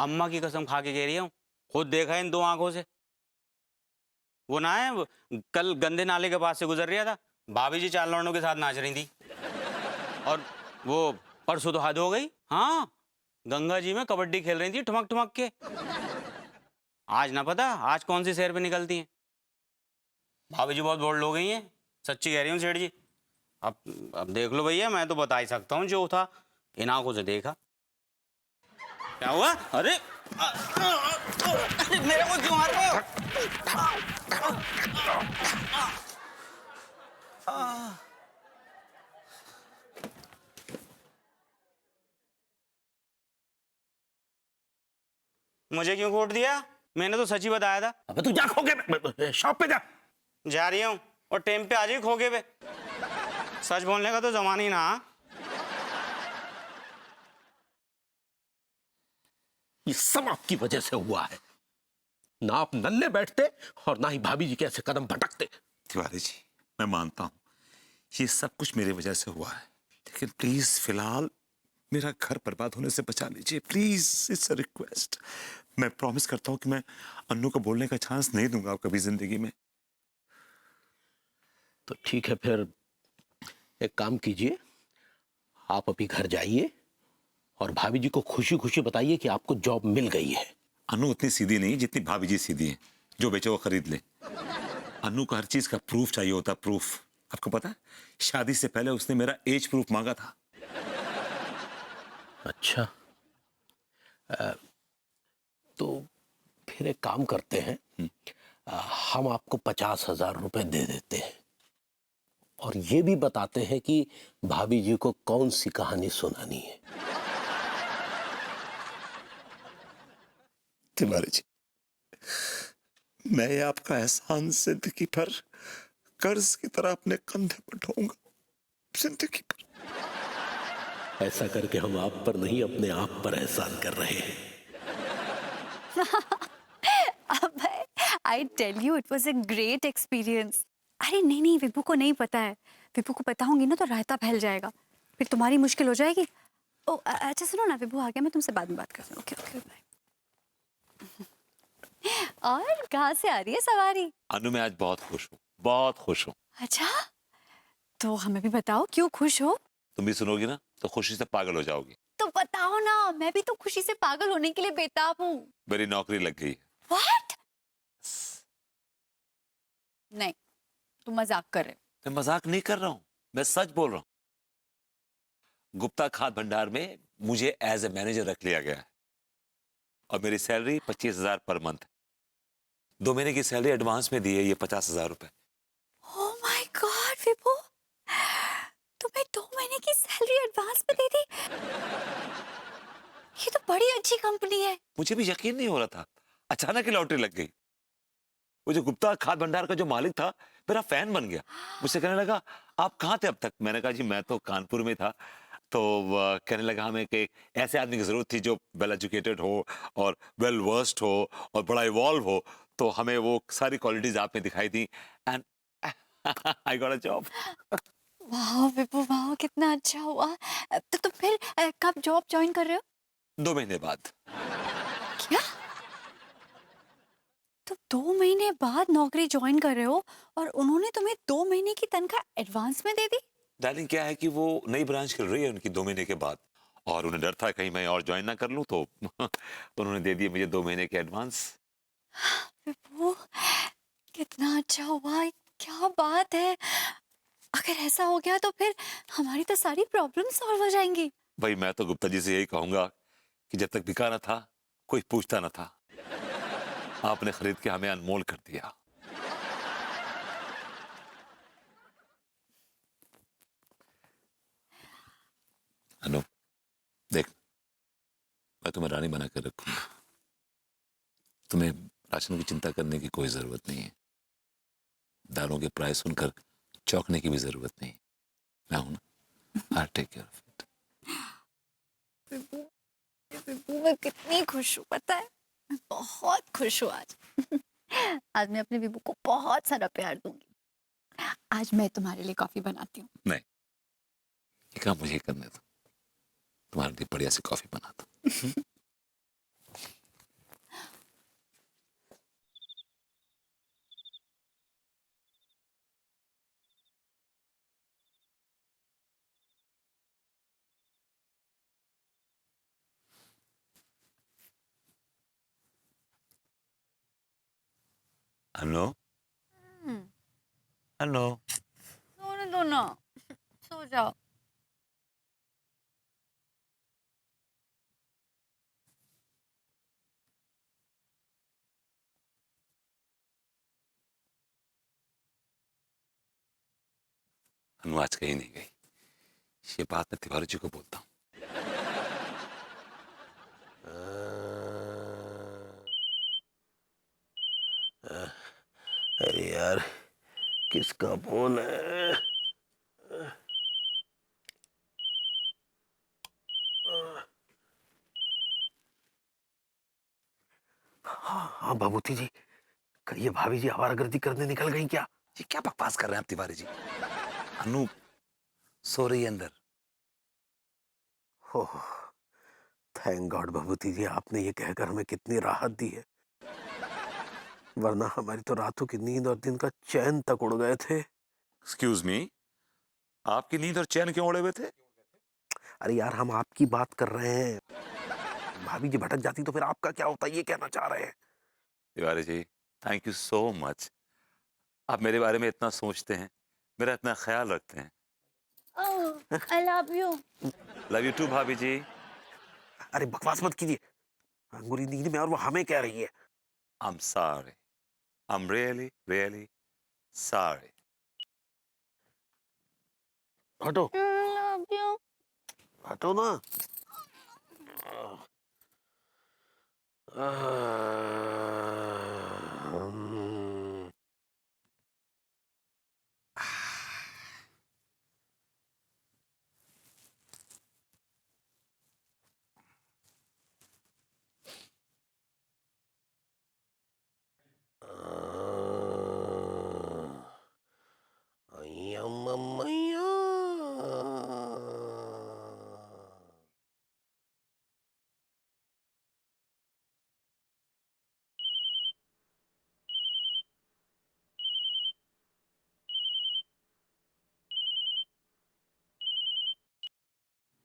अम्मा की कसम खा के कह रही हूँ, खुद देखा है इन दो आंखों से। वो ना है कल गंदे नाले के पास से गुजर रहा था, भाभी जी 4 लौंडों के साथ नाच रही थी। और वो परसों तो हद हो गई। हाँ, गंगा जी में कबड्डी खेल रही थी ठुमक ठुमक के। आज ना पता आज कौन सी शहर पे निकलती हैं। भाभी जी बहुत बोल्ड हो गई हैं, सच्ची कह रही हूँ सेठ जी। अब देख लो भैया, मैं तो बता ही सकता हूँ जो था, इन आंखों से देखा। क्या हुआ? अरे मेरे को क्यों मार रहे हो? मुझे क्यों खोट दिया? मैंने तो सच ही बताया था। अबे तू जा खोगे शॉप पे जा रही हूँ और टाइम पे आ जाइए खोगे पे। सच बोलने का तो जमाना ही ना। ये सब आपकी वजह से हुआ है। ना आप नल्ले बैठते और ना ही भाभी जी के ऐसे कदम भटकते। तिवारी जी, मैं मानता हूँ ये सब कुछ मेरी वजह से हुआ है, लेकिन प्लीज फिलहाल मेरा घर बर्बाद होने से बचा लीजिए। Please, it's a request. मैं प्रॉमिस करता हूँ कि मैं अन्नू को बोलने का चांस नहीं दूंगा कभी जिंदगी में। तो ठीक है, फिर एक काम कीजिए, आप अभी घर जाइए और भाभी जी को खुशी खुशी बताइए कि आपको जॉब मिल गई है। अन्नू उतनी सीधी नहीं जितनी भाभी जी सीधी है, जो बेचे वो खरीद ले। अन्नू को हर चीज का प्रूफ चाहिए होता, प्रूफ। आपको पता है, शादी से पहले उसने मेरा एज प्रूफ मांगा था। अच्छा, तो फिर एक काम करते हैं, हम आपको 50,000 रुपए दे देते हैं और ये भी बताते हैं कि भाभी जी को कौन सी कहानी सुनानी है। तिवारी जी, मैं ये आपका एहसान जिंदगी भर कर्ज की तरह अपने कंधे पर ढोऊंगा, जिंदगी भर। ऐसा करके हम आप पर नहीं अपने आप पर एहसान कर रहे हैं। I tell you it was a great experience. अरे नहीं नहीं, विभू को नहीं पता है। विभू को पता होंगी ना तो रायता फैल जाएगा, फिर तुम्हारी मुश्किल हो जाएगी। ओ अच्छा सुनो ना, विभू आ गया, मैं तुमसे बाद में बात करती हूँ। Okay okay bye. और कहाँ से आ रही है सवारी? अनु, मैं आज बहुत खुश हूँ, बहुत खुश हूँ। अच्छा, तो हमें भी बताओ क्यों खुश हो? तुम भी सुनोगी ना तो खुशी से पागल हो जाओगी। तो बताओ ना, मैं भी तो खुशी से पागल होने के लिए बेताब हूँ। मेरी नौकरी लग गई। व्हाट? नहीं, तुम मजाक कर रहे हो। मैं मजाक नहीं कर रहा हूँ, मैं सच बोल रहा हूँ। गुप्ता खाद भंडार में मुझे एज ए मैनेजर रख लिया गया है और मेरी सैलरी 25,000 पर मंथ। 2 महीने की सैलरी एडवांस में दी है, ये 50,000 रुपए। ओह माय गॉड विभू, तुम्हें 2 महीने की सैलरी एडवांस में दे दी? ये तो बड़ी अच्छी कंपनी है। मुझे भी यकीन नहीं हो रहा था, अचानक ही लॉटरी लग गई। वो जो गुप्ता खाद भंडार का जो मालिक था मेरा फैन बन गया। मुझसे कहने लगा, आप कहाँ थे अब तक? मैंने कहा, जी मैं तो कानपुर में था। तो कहने लगा, हमें कि ऐसे आदमी की जरूरत थी जो वेल एजुकेटेड हो और वेल वर्स्ड हो और बड़ा इवॉल्व हो, तो हमें वो सारी क्वालिटीज आप में दिखाई दी and I got a job. वाह विभू वाह, कितना अच्छा हुआ। तो तुम फिर कब जॉब ज्वाइन कर रहे हो? 2 महीने बाद। क्या? तुम 2 महीने बाद नौकरी ज्वाइन कर रहे हो और उन्होंने तुम्हें 2 महीने की तनख्वाह एडवांस में दे दी? डार्लिंग, क्या है कि वो नई ब्रांच खुल रही है उनकी 2 महीने के बाद, और उन्हें डर था कहीं मैं और ज्वाइन ना कर लूं, तो उन्होंने दे दिए मुझे 2 महीने के एडवांस। विभू कितना अच्छा हुआ, क्या बात है। अगर ऐसा हो गया तो फिर हमारी तो सारी प्रॉब्लम सॉल्व हो जाएंगी। भाई, मैं तो गुप्ता जी से यही कहूंगा कि जब तक बिका ना था कोई पूछता ना था, आपने खरीद के हमें अनमोल कर दिया। अनु, देख, मैं तुम्हें रानी बना कर रखूंगा। तुम्हें राशन की चिंता करने की कोई जरूरत नहीं है, दालों के प्राइस सुनकर चौंकने की भी जरूरत नहीं है। मैं हूं ना, I take care of it. Vibhu, Vibhu मैं कितनी खुश हूँ पता है, मैं बहुत खुश हूँ आज। आज मैं अपने विभू को बहुत सारा प्यार दूंगी। आज मैं तुम्हारे लिए कॉफी बनाती हूँ। नहीं, ये काम मुझे करने दो, तुम्हारे लिए बढ़िया सी कॉफी बना दो। अनु, अनु, सोने दो ना, सो जाओ। अनु आज कहीं नहीं गई। ये बात मैं तिवारी जी को बोलता हूँ। अरे यार, किसका फोन है? हाँ बाबूती जी, कहिए भाभी जी आवारागर्दी करने निकल गई क्या? ये क्या बकवास कर रहे हैं आप तिवारी जी? अनु सो रही है अंदर। हो, थैंक गॉड बाबूती जी, आपने ये कहकर हमें कितनी राहत दी है, वरना हमारी तो रातों की नींद और दिन का चैन तक उड़ गए थे। एक्सक्यूज मी, आपकी नींद और चैन क्यों उड़े हुए थे? अरे यार, हम आपकी बात कर रहे हैं। भाभी जी भटक जाती तो फिर आपका क्या होता, ये कहना चाह रहे हैं। Tiwari ji, thank you so much. आप मेरे बारे में इतना सोचते हैं, मेरा इतना ख्याल रखते हैं। I love you. Love you too bhabhi ji. अरे बकवास मत कीजिए, अंगूरी नींद में और वो हमें कह रही है। I am sorry, I am really really sorry. हटो लव यू। हटो ना।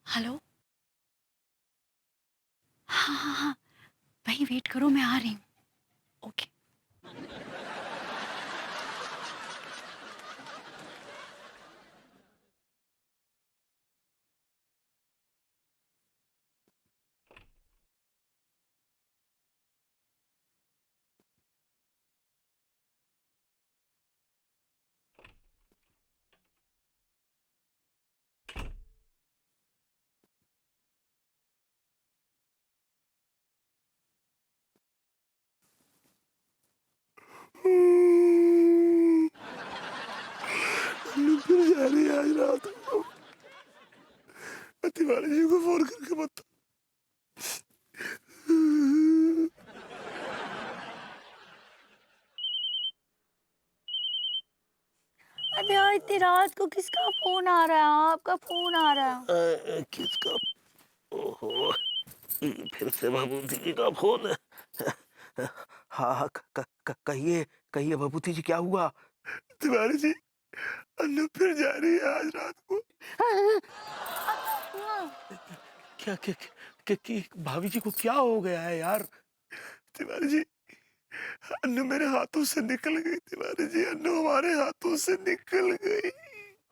हेलो। हाँ हाँ हाँ, वहीं वेट करो, मैं आ रही हूँ। ओके। फिर जा रही है आज रात को। तिवारी जी को फोन करके बता। अरे यार, इतनी रात को किसका फोन आ रहा है? आपका फोन आ रहा है। किसका? ओहो, फिर से बाबूजी जी का फोन है। हाँ हाँ, कहिए कहिए बाबूजी जी, क्या हुआ? तिवारी जी, अन्नू फिर जा रही है आज रात को। क्या क्या क्या भाभी जी को क्या हो गया है यार? तिवारी जी, अन्नू मेरे हाथों से निकल गई। तिवारी जी, अन्नू हमारे हाथों से निकल गई।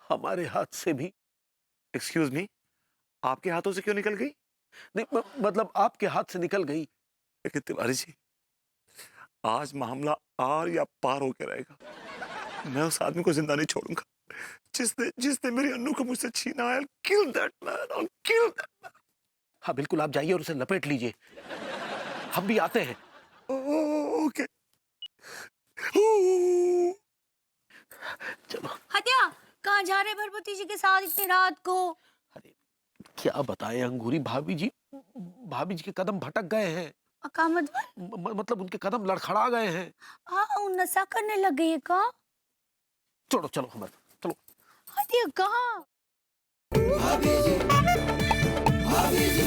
हमारे हाथ से भी? एक्सक्यूज मी, आपके हाथों से क्यों निकल गई? नहीं, मतलब आपके हाथ से निकल गई। लेकिन तिवारी जी, आज मामला आर या पार होकर रहेगा। मैं उस आदमी को जिंदा नहीं छोड़ूंगा जिसने मेरी अन्नू को मुझसे छीना है। Kill that man, I'll kill that man. हाँ बिल्कुल, आप जाइए और उसे लपेट लीजिए, हम भी आते हैं। ओके। चलो। हत्या, कहाँ जा रहे भरभूति जी के साथ इतनी रात को? अरे क्या बताएं अंगूरी, भाभी जी के कदम भटक गए हैं। का मतलब? मतलब उनके कदम लड़खड़ा गए हैं। हाँ, वो नशा करने लग गई है का? चलो चलो हमारे, चलो। हत्या, कहाँ? भाभी जी, भाभी जी।